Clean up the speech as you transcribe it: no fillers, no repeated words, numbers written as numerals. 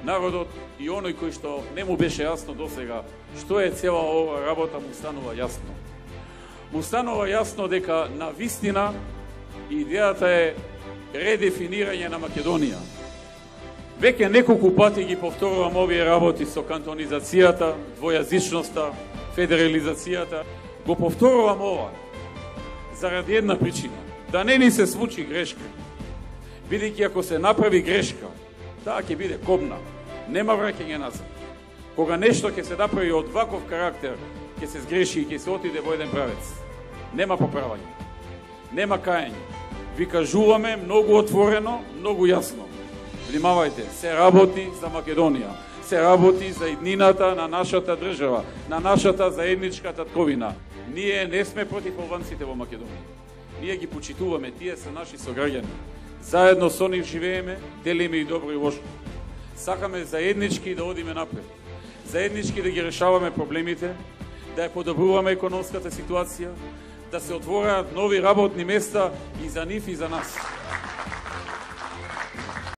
народот и оној кој што не му беше јасно досега што е цела ова работа, му станува јасно. Му станува јасно дека на вистина идејата е редефинирање на Македонија. Веќе неколку пати ги повторувам овие работи со кантонизацијата, двојазичноста, федерализацијата. Го повторувам ова заради една причина. Да не ни се случи грешка. Бидејќи ако се направи грешка, таа ќе биде кобна. Нема враќање назад. Кога нешто ќе се направи од ваков карактер, ќе се сгреши и ќе се отиде во еден правец. Нема поправање. Нема каење. Ви кажуваме многу отворено, многу јасно. Внимавајте, се работи за Македонија. Се работи за иднината на нашата држава, на нашата заедничка татковина. Ние не сме против албанците во Македонија. Ние ги почитуваме, тие се наши сограѓани. Заедно со нив живееме, делиме и добро и лошо. Сакаме заеднички да одиме напред. Заеднички да ги решаваме проблемите, да ја подобруваме економската ситуација, да се отвораат нови работни места и за нив и за нас.